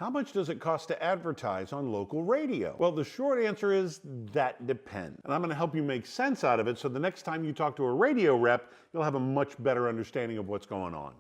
How much does it cost to advertise on local radio? Well, the short answer is that depends. And I'm going to help you make sense out of it so the next time you talk to a radio rep, you'll have a much better understanding of what's going on.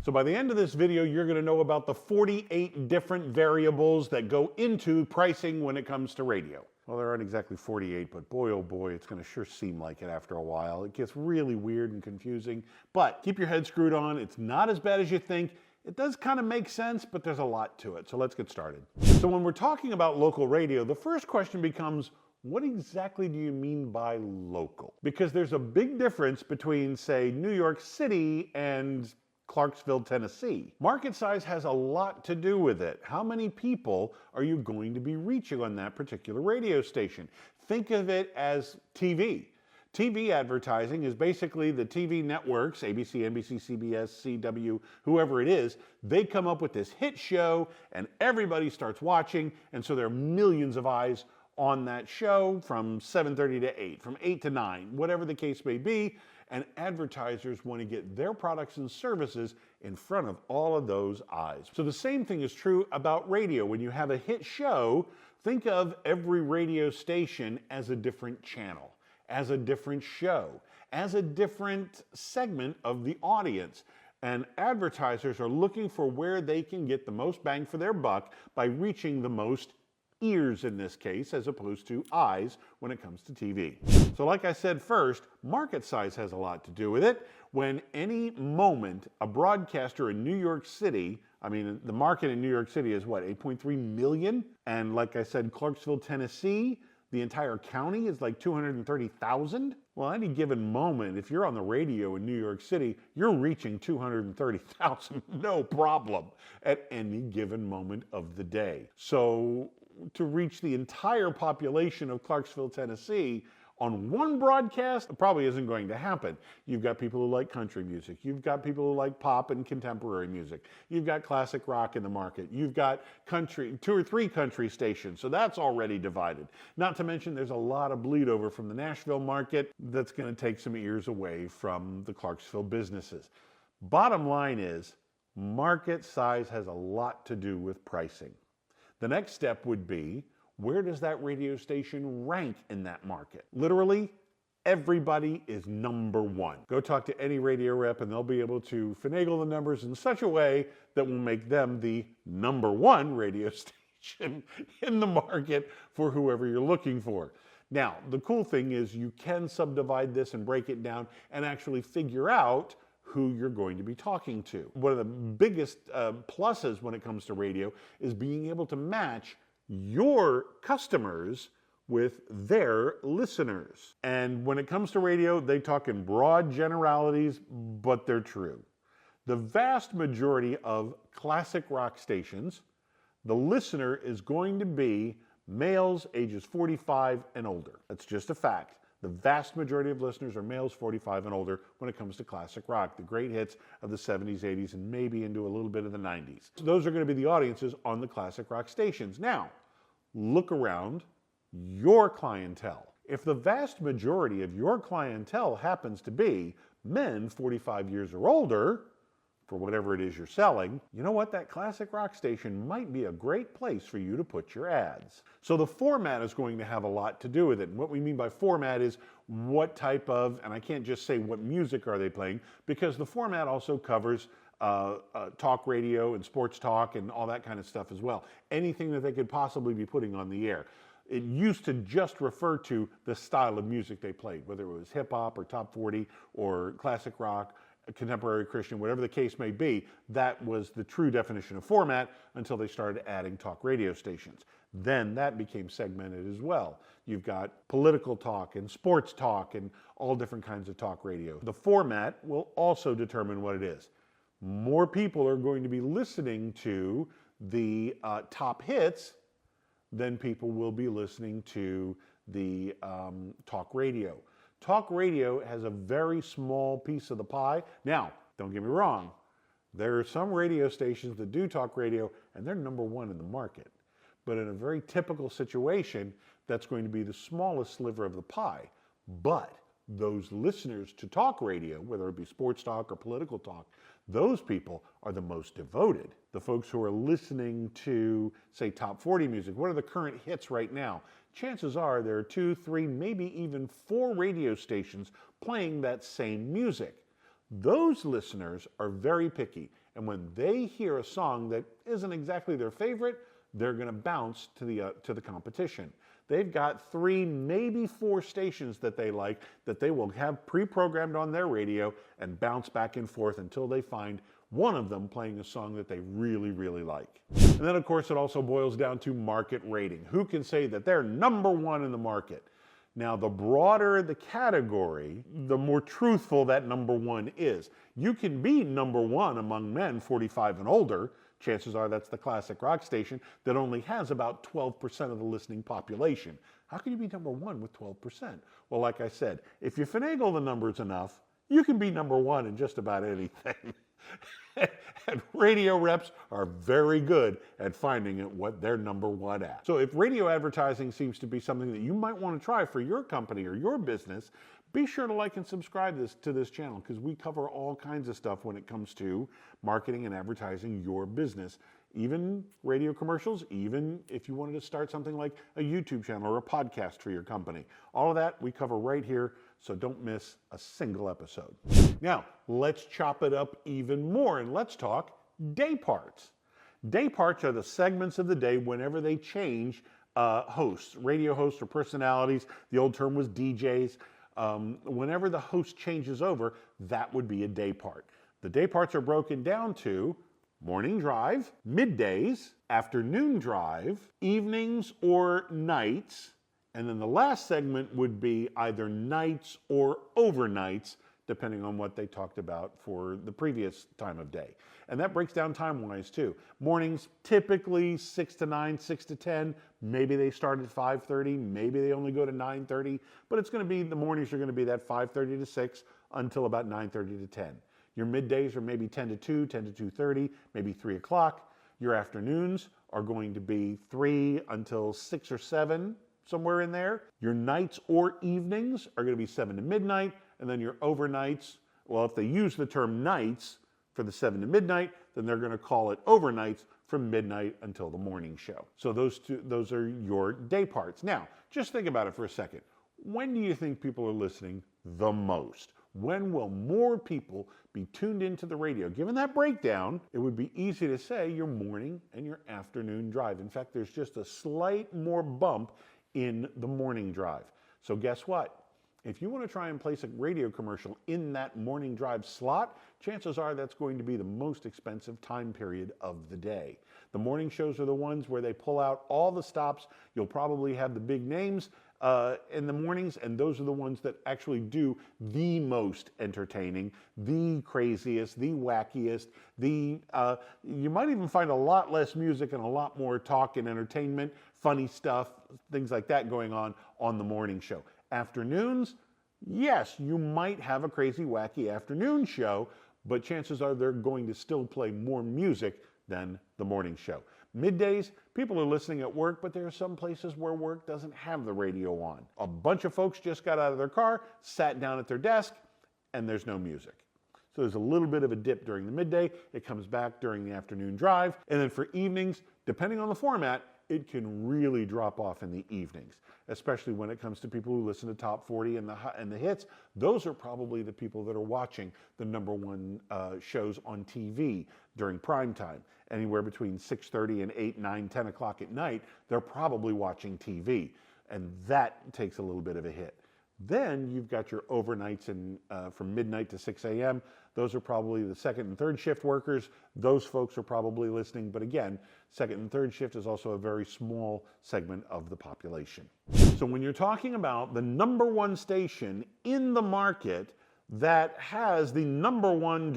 So by the end of this video, you're going to know about the 48 different variables that go into pricing when it comes to radio. Well, there aren't exactly 48, but boy, oh boy, it's going to sure seem like it after a while. It gets really weird and confusing, but keep your head screwed on. It's not as bad as you think. It does kind of make sense, but there's a lot to it. So let's get started. So when we're talking about local radio, the first question becomes, what exactly do you mean by local? Because there's a big difference between, say, New York City and Clarksville, Tennessee. Market size has a lot to do with it. How many people are you going to be reaching on that particular radio station? Think of it as TV. TV advertising is basically the TV networks, ABC, NBC, CBS, CW, whoever it is, they come up with this hit show and everybody starts watching, and so there are millions of eyes on that show from 7:30 to 8, from 8 to 9, whatever the case may be. And advertisers want to get their products and services in front of all of those eyes. So the same thing is true about radio. When you have a hit show, think of every radio station as a different channel, as a different show, as a different segment of the audience. And advertisers are looking for where they can get the most bang for their buck by reaching the most ears in this case, as opposed to eyes when it comes to TV. So like I said first, market size has a lot to do with it. When any moment a broadcaster in New York City, I mean, the market in New York City is what, 8.3 million? And like I said, Clarksville, Tennessee, the entire county is like 230,000. Well, any given moment, if you're on the radio in New York City, you're reaching 230,000, no problem, at any given moment of the day. So to reach the entire population of Clarksville, Tennessee on one broadcast, it probably isn't going to happen. You've got people who like country music. You've got people who like pop and contemporary music. You've got classic rock in the market. You've got country, 2 or 3 country stations. So that's already divided. Not to mention there's a lot of bleed over from the Nashville market that's going to take some ears away from the Clarksville businesses. Bottom line is, market size has a lot to do with pricing. The next step would be, where does that radio station rank in that market? Literally, everybody is number one. Go talk to any radio rep and they'll be able to finagle the numbers in such a way that will make them the number one radio station in the market for whoever you're looking for. Now, the cool thing is you can subdivide this and break it down and actually figure out who you're going to be talking to. One of the biggest pluses when it comes to radio is being able to match your customers with their listeners. And when it comes to radio, they talk in broad generalities, but they're true. The vast majority of classic rock stations, the listener is going to be males ages 45 and older. That's just a fact. The vast majority of listeners are males 45 and older when it comes to classic rock, the great hits of the 70s, 80s, and maybe into a little bit of the 90s. So those are going to be the audiences on the classic rock stations. Now, look around your clientele. If the vast majority of your clientele happens to be men 45 years or older, for whatever it is you're selling, you know what? That classic rock station might be a great place for you to put your ads. So the format is going to have a lot to do with it. And what we mean by format is what type of, and I can't just say what music are they playing, because the format also covers talk radio and sports talk and all that kind of stuff as well. Anything that they could possibly be putting on the air. It used to just refer to the style of music they played, whether it was hip hop or top 40 or classic rock, contemporary Christian, whatever the case may be. That was the true definition of format until they started adding talk radio stations. Then that became segmented as well. You've got political talk and sports talk and all different kinds of talk radio. The format will also determine what it is. More people are going to be listening to the top hits than people will be listening to the talk radio. Talk radio has a very small piece of the pie. Now, don't get me wrong, there are some radio stations that do talk radio and they're number one in the market. But in a very typical situation, that's going to be the smallest sliver of the pie. But those listeners to talk radio, whether it be sports talk or political talk, those people are the most devoted. The folks who are listening to, say, top 40 music, what are the current hits right now? Chances are there are 2, 3, maybe even 4 radio stations playing that same music. Those listeners are very picky, and when they hear a song that isn't exactly their favorite, they're going to bounce to the competition. They've got 3, maybe 4 stations that they like that they will have pre-programmed on their radio and bounce back and forth until they find one of them playing a song that they really, really like. And then, of course, it also boils down to market rating. Who can say that they're number one in the market? Now, the broader the category, the more truthful that number one is. You can be number one among men 45 and older. Chances are that's the classic rock station that only has about 12% of the listening population. How can you be number one with 12%? Well, like I said, if you finagle the numbers enough, you can be number one in just about anything. And radio reps are very good at finding out what they're number one at. So if radio advertising seems to be something that you might want to try for your company or your business, be sure to like and subscribe to this channel, because we cover all kinds of stuff when it comes to marketing and advertising your business. Even radio commercials, even if you wanted to start something like a YouTube channel or a podcast for your company. All of that we cover right here, so don't miss a single episode. Now, let's chop it up even more and let's talk day parts. Day parts are the segments of the day whenever they change hosts, radio hosts or personalities. The old term was DJs. Whenever the host changes over, that would be a day part. The day parts are broken down to morning drive, middays, afternoon drive, evenings or nights, and then the last segment would be either nights or overnights, depending on what they talked about for the previous time of day. And that breaks down time-wise too. Mornings, typically 6 to 9, 6 to 10. Maybe they start at 5:30, maybe they only go to 9:30, but it's going to be, the mornings are going to be that 5:30 to 6 until about 9:30 to 10. Your middays are maybe 10 to 2, 10 to 2:30, maybe 3 o'clock. Your afternoons are going to be 3 until 6 or 7, somewhere in there. Your nights or evenings are going to be 7 to midnight, and then your overnights, well, if they use the term nights for the 7 to midnight, then they're going to call it overnights from midnight until the morning show. So those are your day parts. Now, just think about it for a second. When do you think people are listening the most? When will more people be tuned into the radio? Given that breakdown, it would be easy to say your morning and your afternoon drive. In fact, there's just a slight more bump in the morning drive. So guess what? If you want to try and place a radio commercial in that morning drive slot, chances are that's going to be the most expensive time period of the day. The morning shows are the ones where they pull out all the stops. You'll probably have the big names in the mornings, and those are the ones that actually do the most entertaining, the craziest, the wackiest, you might even find a lot less music and a lot more talk and entertainment, funny stuff, things like that going on the morning show. Afternoons, yes, you might have a crazy, wacky afternoon show, but chances are they're going to still play more music than the morning show. Middays, people are listening at work, but there are some places where work doesn't have the radio on. A bunch of folks just got out of their car, sat down at their desk, and there's no music. So there's a little bit of a dip during the midday. It comes back during the afternoon drive. And then for evenings, depending on the format, it can really drop off in the evenings, especially when it comes to people who listen to top 40 and the hits. Those are probably the people that are watching the number one shows on TV during prime time. Anywhere between 6:30 and 8, 9, 10 o'clock at night, they're probably watching TV, and that takes a little bit of a hit. Then you've got your overnights from midnight to 6 a.m. Those are probably the second and third shift workers. Those folks are probably listening, but again, second and third shift is also a very small segment of the population. So when you're talking about the number one station in the market that has the number one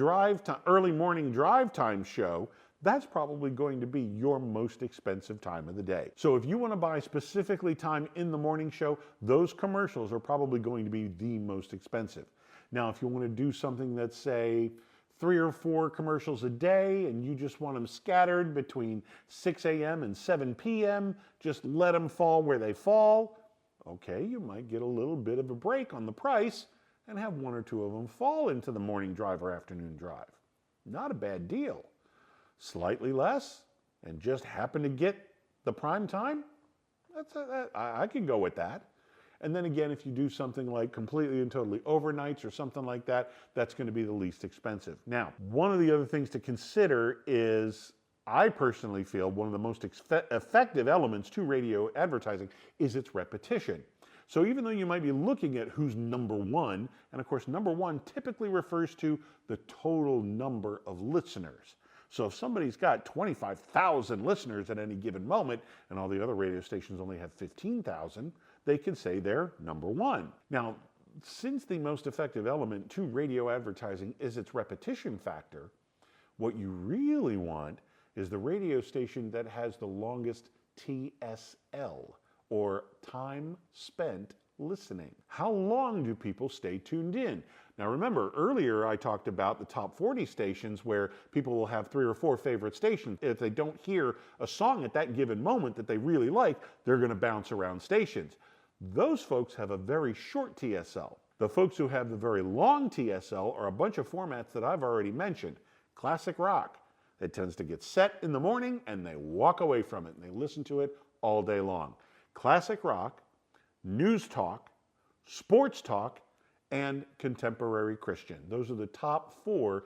early morning drive time show, that's probably going to be your most expensive time of the day. So if you want to buy specifically time in the morning show, those commercials are probably going to be the most expensive. Now, if you want to do something that's, say, 3 or 4 commercials a day and you just want them scattered between 6 a.m. and 7 p.m., just let them fall where they fall, okay, you might get a little bit of a break on the price, and have one or two of them fall into the morning drive or afternoon drive. Not a bad deal. Slightly less and just happen to get the prime time, I can go with that. And then again, if you do something like completely and totally overnights or something like that, that's going to be the least expensive. Now, one of the other things to consider is, I personally feel one of the most effective elements to radio advertising is its repetition. So even though you might be looking at who's number one, and of course number one typically refers to the total number of listeners. So if somebody's got 25,000 listeners at any given moment, and all the other radio stations only have 15,000, they can say they're number one. Now, since the most effective element to radio advertising is its repetition factor, what you really want is the radio station that has the longest TSL, or time spent listening. How long do people stay tuned in? Now remember, earlier I talked about the top 40 stations where people will have 3 or 4 favorite stations. If they don't hear a song at that given moment that they really like, they're going to bounce around stations. Those folks have a very short TSL. The folks who have the very long TSL are a bunch of formats that I've already mentioned. Classic rock. It tends to get set in the morning and they walk away from it and they listen to it all day long. Classic rock, news talk, sports talk, and contemporary Christian. Those are the top 4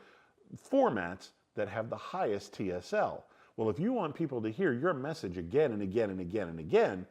formats that have the highest TSL. Well, if you want people to hear your message again and again and again and again,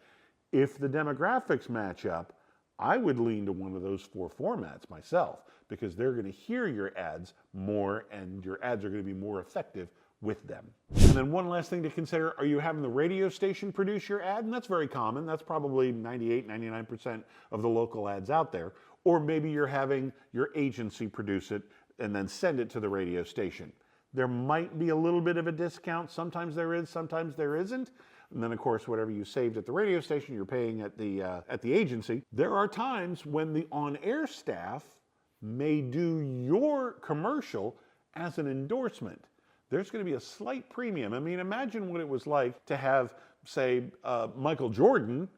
if the demographics match up, I would lean to one of those 4 formats myself, because they're going to hear your ads more and your ads are going to be more effective with them. And then one last thing to consider, are you having the radio station produce your ad? And that's very common. That's probably 98, 99% of the local ads out there. Or maybe you're having your agency produce it and then send it to the radio station. There might be a little bit of a discount. Sometimes there is, sometimes there isn't. And then of course, whatever you saved at the radio station, you're paying at the agency. There are times when the on-air staff may do your commercial as an endorsement. There's going to be a slight premium. I mean, imagine what it was like to have, say, Michael Jordan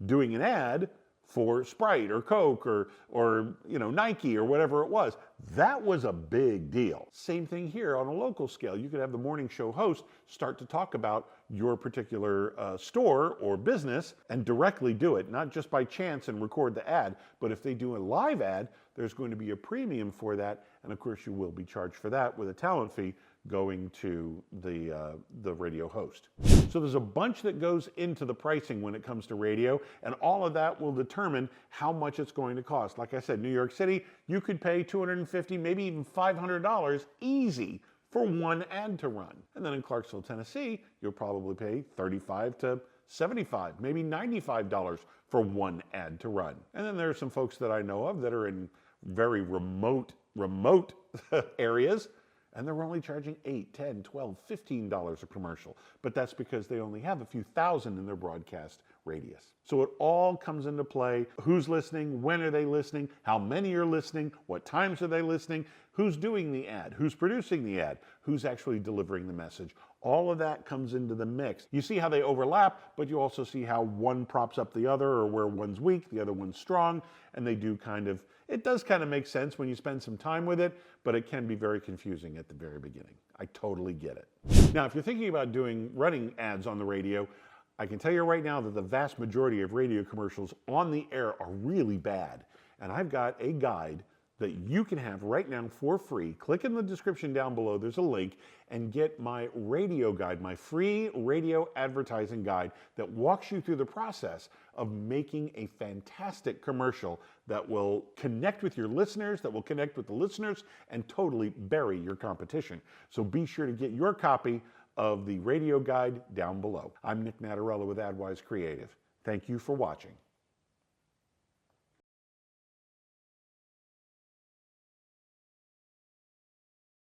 doing an ad for Sprite or Coke or Nike or whatever it was. That was a big deal. Same thing here on a local scale. You could have the morning show host start to talk about your particular store or business and directly do it, not just by chance and record the ad, but if they do a live ad, there's going to be a premium for that, and of course you will be charged for that with a talent fee going to the radio host. So there's a bunch that goes into the pricing when it comes to radio, and all of that will determine how much it's going to cost. Like I said, New York City, you could pay $250, maybe even $500 easy for one ad to run. And then in Clarksville, Tennessee, you'll probably pay $35 to $75, maybe $95 for one ad to run. And then there are some folks that I know of that are in very remote areas, and they're only charging $8, $10, $12, $15 a commercial. But that's because they only have a few thousand in their broadcast radius. So it all comes into play. Who's listening? When are they listening? How many are listening? What times are they listening? Who's doing the ad? Who's producing the ad? Who's actually delivering the message? All of that comes into the mix. You see how they overlap, but you also see how one props up the other, or where one's weak, the other one's strong, and they do it does kind of make sense when you spend some time with it, but it can be very confusing at the very beginning. I totally get it. Now, if you're thinking about running ads on the radio, I can tell you right now that the vast majority of radio commercials on the air are really bad. And I've got a guide that you can have right now for free. Click in the description down below, there's a link, and get my radio guide, my free radio advertising guide that walks you through the process of making a fantastic commercial that will connect with your listeners, that will connect with the listeners, and totally bury your competition. So be sure to get your copy of the radio guide down below. I'm Nick Natarella with AdWise Creative. Thank you for watching.